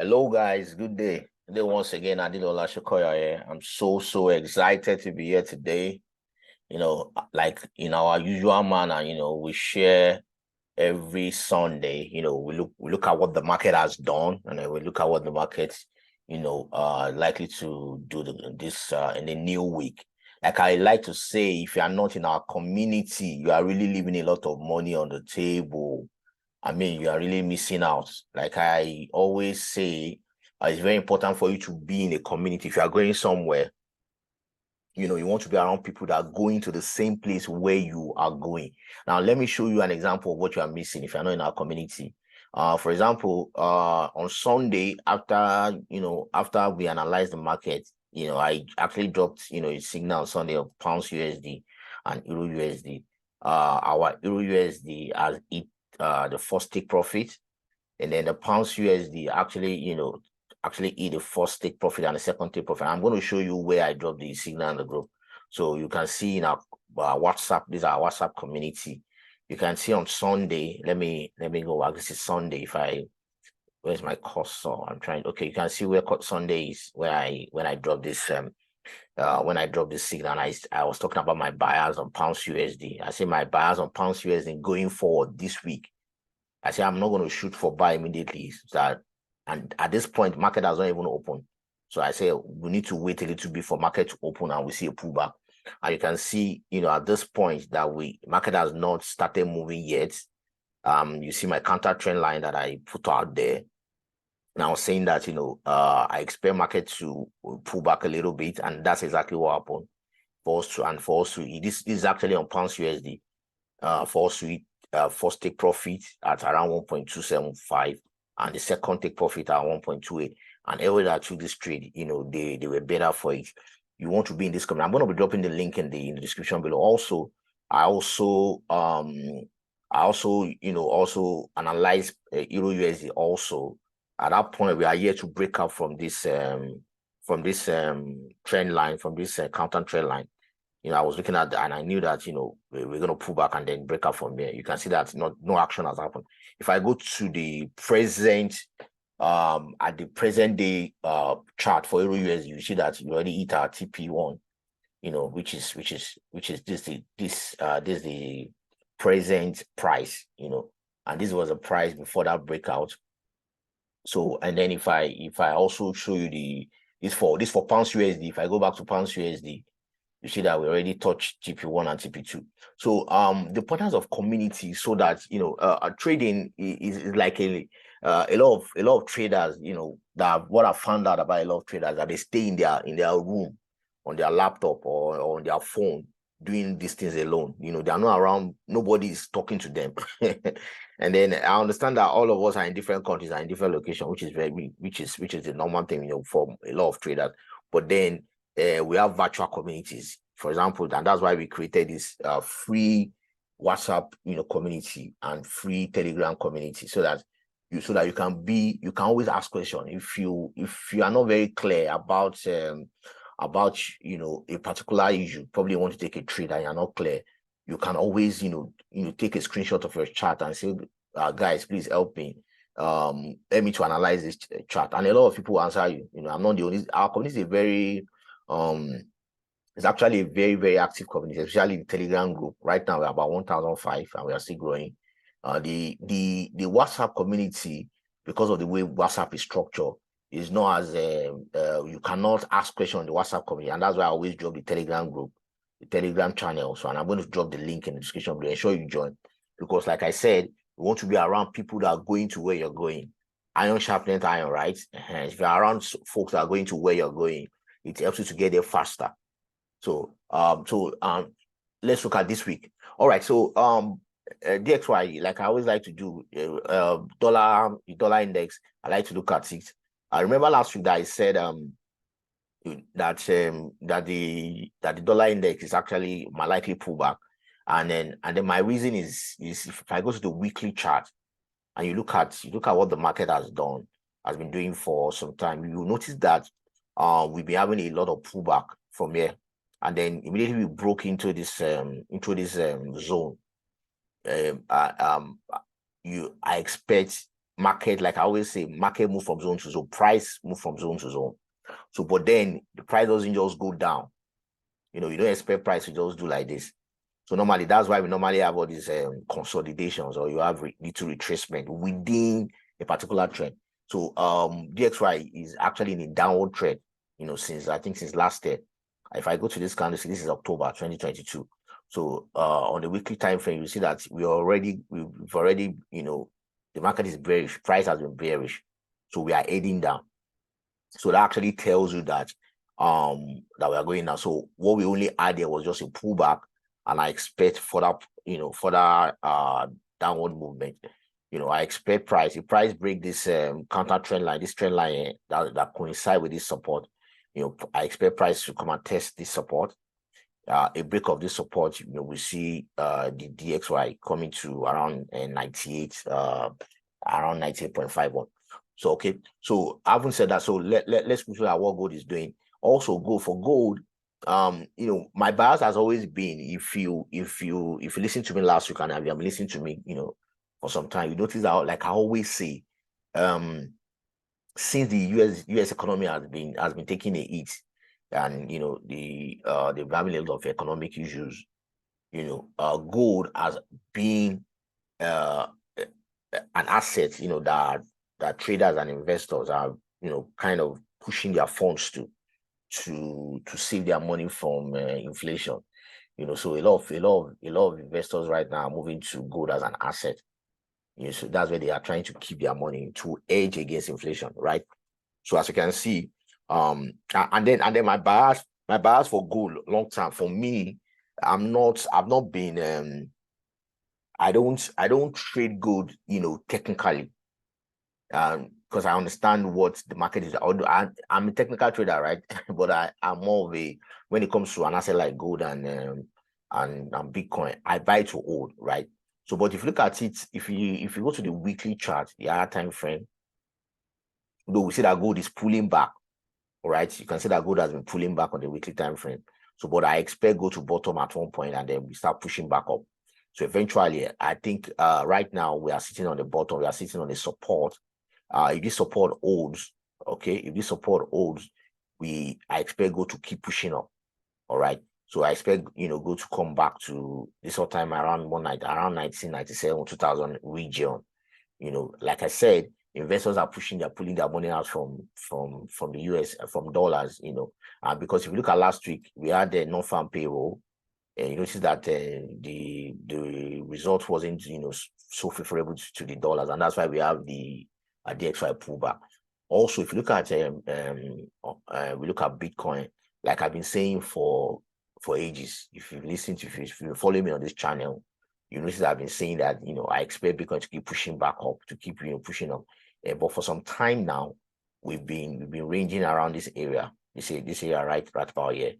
Hello, guys. Good day. Today, once again, Adilola Shokoya here. I'm so excited to be here today. Like in our usual manner, we share every Sunday. We look at what the market has done, and then we look at what the market, likely to do this in the new week. Like I like to say, if you are not in our community, you are really leaving a lot of money on the table. I mean, you are really missing out. Like I always say, it's very important for you to be in a community. If you are going somewhere, you want to be around people that are going to the same place where you are going. Now, let me show you an example of what you are missing if you're not in our community. For example, on Sunday, after we analyzed the market, I actually dropped, a signal on Sunday of pounds USD and Euro USD. Our Euro USD has hit the first take profit, and then the pounds USD actually hit the first take profit and the second take profit. I'm going to show you where I dropped the signal in the group, so you can see in our WhatsApp. This is our WhatsApp community. You can see on Sunday. Let me go back. This is Sunday. Where's my cursor? I'm trying. Okay, you can see where Sunday is, when I dropped this when I dropped this signal. I was talking about my buyers on pounds USD. I say my buyers on pounds USD going forward this week. I say I'm not going to shoot for buy immediately. And at this point, market has not even opened. So I say we need to wait a little bit for market to open and we see a pullback. And you can see, at this point that market has not started moving yet. You see my counter trend line that I put out there. Now saying that, I expect market to pull back a little bit, and that's exactly what happened for us to this is actually on pounds USD. For us to first take profit at around 1.275 and the second take profit at 1.28, and everyone that took this trade, they were better for it. You want to be in this company. I'm going to be dropping the link in the description below. Also, I also analyze Euro USD also. At that point, we are here to break out from this trend line, from this counter trend line. I was looking at that and I knew that, we're going to pull back and then break up from there. You can see that no action has happened. If I go to the present, at the present day chart for Euro USD, you see that you already hit our TP1, which is the present price, and this was a price before that breakout. So, and then if I also show you this for pounds USD, if I go back to pounds USD, you see that we already touched TP1 and TP2. So the importance of community, so that trading is like a lot of traders, that what I found out about a lot of traders, that they stay in their room on their laptop or on their phone doing these things alone. They are not around, nobody is talking to them. And then I understand that all of us are in different countries and in different locations, which is the normal thing, for a lot of traders. But then we have virtual communities, for example, and that's why we created this free WhatsApp, community and free Telegram community, so that you can always ask questions. If you are not very clear about a particular issue, probably want to take a trade and you're not clear, you can always take a screenshot of your chart and say, guys, please help me. Let me to analyze this chart, and a lot of people answer you. I'm not the only. Our community is very it's actually a very, very active community, especially the Telegram group. Right now we're about 1,005 and we are still growing. The WhatsApp community, because of the way WhatsApp is structured, is not as you cannot ask questions on the WhatsApp community, and that's why I always drop the Telegram group, the Telegram channel. So, and I'm going to drop the link in the description below. Ensure you join, because like I said, you want to be around people that are going to where you're going. Iron sharpens iron, right? If you're around folks that are going to where you're going, it helps you to get there faster. So let's look at this week. All right. So DXY, like I always like to do, dollar index, I like to look at it. I remember last week that I said that the dollar index is actually my likely pullback, and then my reason is if I go to the weekly chart and you look at what the market has been doing for some time, you will notice that we've been having a lot of pullback from here, and then immediately we broke into this zone. I expect market, like I always say, market move from zone to zone, price move from zone to zone. So, but then the price doesn't just go down. You know, you don't expect price to just do like this. So normally, that's why we normally have all these consolidations, or you have little retracement within a particular trend. So DXY is actually in a downward trend, you know, since last year. If I go to this candle, this is October 2022. So on the weekly time frame, you see that we've already, you know, the market is bearish, price has been bearish. So we are heading down. So that actually tells you that that we are going now. So what we only had there was just a pullback, and I expect further downward movement. You know, I expect price, if price break this counter trend line, this trend line that coincide with this support, you know, I expect price to come and test this support. A break of this support, you know, we see the DXY coming to around 98, around 98.51. So okay, so having said that, so let's look at what gold is doing. Also, go for gold. You know, my bias has always been, if you listen to me last week and have been listening to me, you know, for some time, you notice that, like I always say, since the US economy has been taking a hit, and you know the having a lot of economic issues, you know, gold has been an asset, you know, that traders and investors are, you know, kind of pushing their funds to save their money from inflation. You know, so a lot of investors right now are moving to gold as an asset. You know, so that's where they are trying to keep their money to hedge against inflation, right? So as you can see, and then my bias for gold long term, for me, I've not been I don't trade gold, you know, technically, because I understand what the market is. Although I'm a technical trader, right? But I'm more of a, when it comes to an asset like gold and Bitcoin, I buy to hold, right? So, but if you look at it, if you go to the weekly chart, the higher time frame, though we see that gold is pulling back, all right? You can see that gold has been pulling back on the weekly time frame. So, but I expect gold to bottom at one point and then we start pushing back up. So eventually, I think right now we are sitting on the bottom, we are sitting on the support. If this support holds, okay, if this support holds, I expect gold to keep pushing up. All right. So I expect, you know, gold to come back to this all time around around 1997, 2000 region. You know, like I said, investors are pulling their money out from the US, from dollars, you know, because if you look at last week, we had the non-farm payroll, and you notice that the result wasn't, you know, so favorable to the dollars, and that's why we have the DXY pullback. Also, if you look at we look at Bitcoin, like I've been saying for ages. If you follow me on this channel, you notice that I've been saying that, you know, I expect Bitcoin to keep pushing back up, to keep, you know, pushing up. But for some time now, we've been ranging around this area. This area right about here.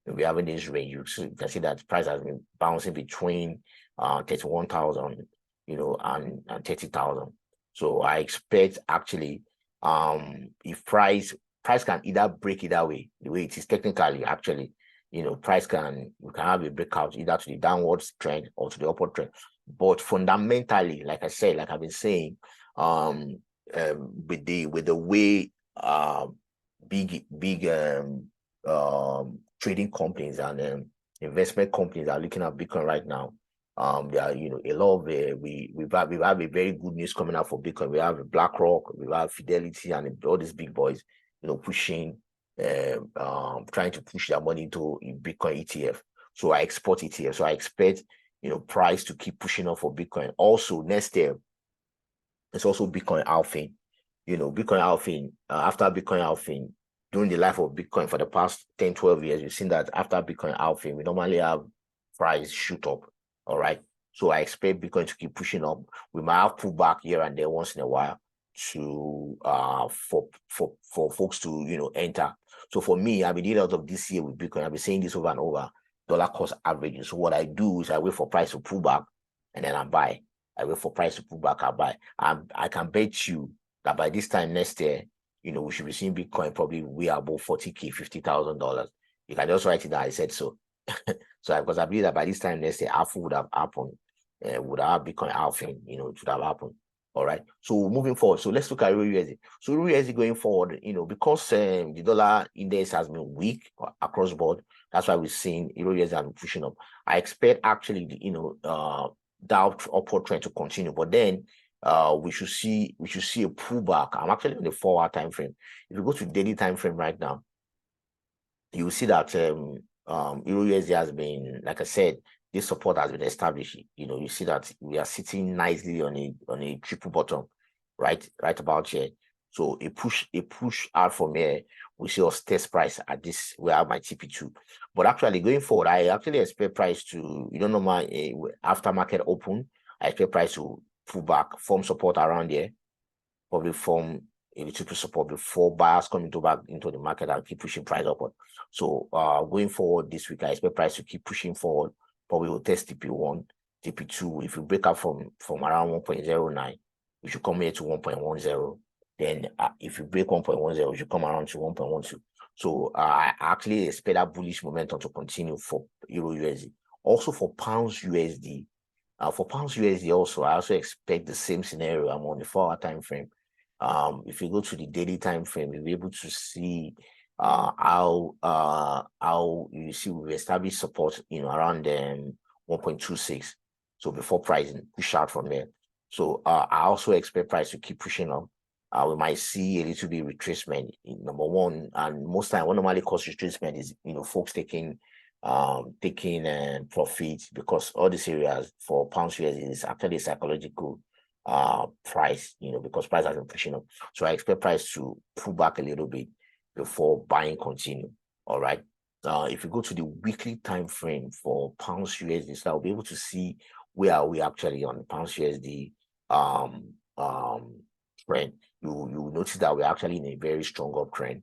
We're having this range. You can see that the price has been bouncing between 31,000, you know, and 30,000. So I expect actually, if price can either break either way, the way it is technically, actually, you know, we can have a breakout either to the downward trend or to the upward trend. But fundamentally, like I said, like I've been saying, with the way big trading companies and investment companies are looking at Bitcoin right now, there are, you know, a lot of we have a very good news coming out for Bitcoin. We have BlackRock, we have Fidelity, and all these big boys, you know, pushing, trying to push their money into Bitcoin ETF. So I export ETF. So I expect, you know, price to keep pushing up for Bitcoin. Also, next year, it's also Bitcoin halving. You know, Bitcoin halving, after Bitcoin halving, during the life of Bitcoin for the past 10, 12 years, you've seen that after Bitcoin halving, we normally have price shoot up. All right. So I expect Bitcoin to keep pushing up. We might have pullback here and there once in a while to for folks to, you know, enter. So for me, I've been doing a lot of this year with Bitcoin. I've been saying this over and over, dollar cost averaging. So what I do is I wait for price to pull back and then I buy. I wait for price to pull back, I buy. I can bet you that by this time next year, you know, we should be seeing Bitcoin probably way above 40K, $50,000. You can just write it down. I said so. So because I believe that by this time next year, half would have happened, would have Bitcoin halving, you know, it would have happened. All right. So moving forward, so let's look at EURUSD. So EURUSD going forward, because the dollar index has been weak across board, that's why we're seeing EURUSD has been pushing up. I expect actually, that upward trend to continue, but then we should see a pullback. I'm actually on the 4-hour time frame. If you go to daily time frame right now, you will see that EURUSD has been, like I said, this support has been established. You see that we are sitting nicely on a triple bottom, right about here. So a push out from here, we see us test price at this. We have my TP2, but actually going forward, I actually expect price to, my after market open, I expect price to pull back, form support around here, probably form a little to support before buyers come back into the market and keep pushing price upward. So going forward this week, I expect price to keep pushing forward. Probably will test TP1, TP2. If you break up from around 1.09, we should come here to 1.10. Then if you break 1.10, we should come around to 1.12. So I actually expect that bullish momentum to continue for EURUSD. Also for pounds USD. For pounds USD also, I also expect the same scenario. I'm on the 4-hour time frame. If you go to the daily time frame, you'll be able to see how you see we've established support around 1.26. So before pricing push out from there. So I also expect price to keep pushing up. We might see a little bit retracement. Number one, and most time what normally causes retracement is folks taking profit, because all these areas for pounds USD is actually psychological price, because price has been pushing up. So I expect price to pull back a little bit before buying continue. All right. If you go to the weekly time frame for pounds USD, so I'll be able to see where are we actually on the pounds USD trend. You notice that we're actually in a very strong uptrend,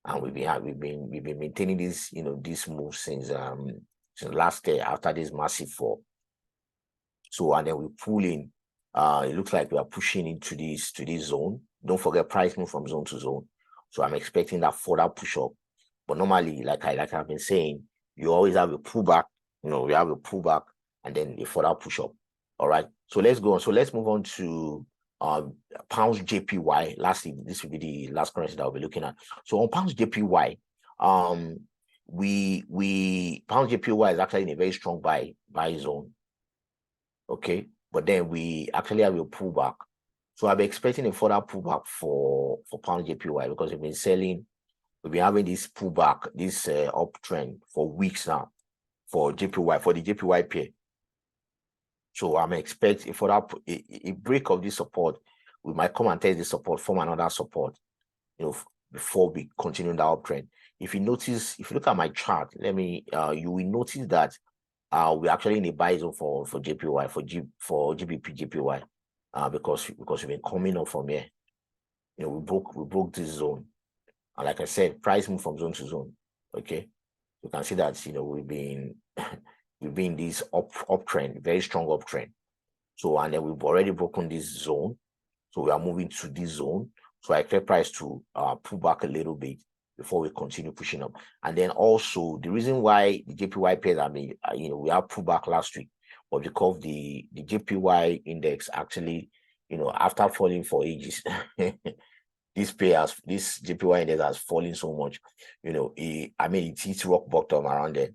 and we've been maintaining this this move since last year after this massive fall. So and then we pull in. It looks like we are pushing into this zone. Don't forget price move from zone to zone. So I'm expecting that further push up. But normally, like I've been saying, you always have a pullback. We have a pullback and then a further push up. All right. So let's go on. So let's move on to pounds JPY. Lastly, this will be the last currency that we'll be looking at. So on pounds JPY, pounds JPY is actually in a very strong buy zone. Okay, but then we actually have a pullback. So I'll be expecting a further pullback for pound JPY, because we've been having this pullback, this uptrend for weeks now for JPY, for the JPY pair. So I'm expecting for that a break of this support, we might come and test this support, form another support, before we continue the uptrend. If you look at my chart, you will notice that we're actually in a buy zone for JPY, for GBPJPY, because we've been coming up from here. We broke this zone, and like I said, price move from zone to zone. Okay, you can see that we've been this uptrend, very strong uptrend. So and then we've already broken this zone, so we are moving to this zone. So I expect price to pull back a little bit before we continue pushing up. And then also the reason why the JPY pairs, we have pulled back last week, but because the JPY index actually, after falling for ages, this JPY index has fallen so much, it hits rock bottom around there.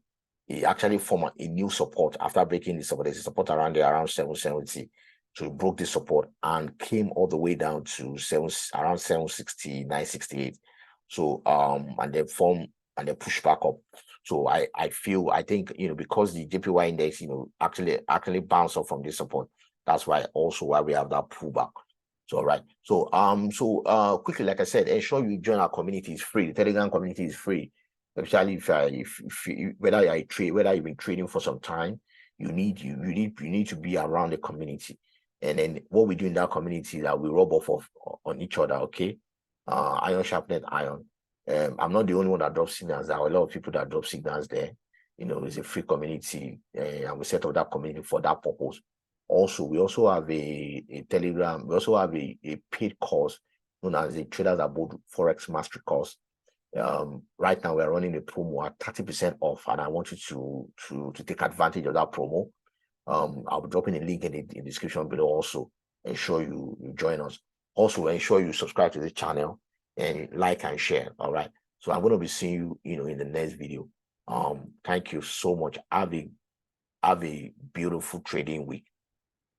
It actually formed a new support after breaking the support. There's a support around there around 770. So it broke the support and came all the way down to around 760, 968. So and then push back up. So I think because the JPY index actually bounced up from this support, that's why we have that pullback. So all right. So quickly, like I said, ensure you join our community. It's free. The Telegram community is free. Especially if whether you've been trading for some time, you need to be around the community. And then what we do in that community is that we rub off on each other. Okay. Iron sharpened iron. I'm not the only one that drops signals. There are a lot of people that drop signals there. It's a free community, and we set up that community for that purpose. Also, we also have a Telegram. We also have a paid course known as the Traders Abroad Forex Mastery course. Right now we're running a promo at 30% off, and I want you to take advantage of that promo. I'll be dropping a link in the description below also. ensure you join us. Also, ensure you subscribe to the channel and like and share. All right. So I'm going to be seeing you, in the next video. Thank you so much. Have a beautiful trading week.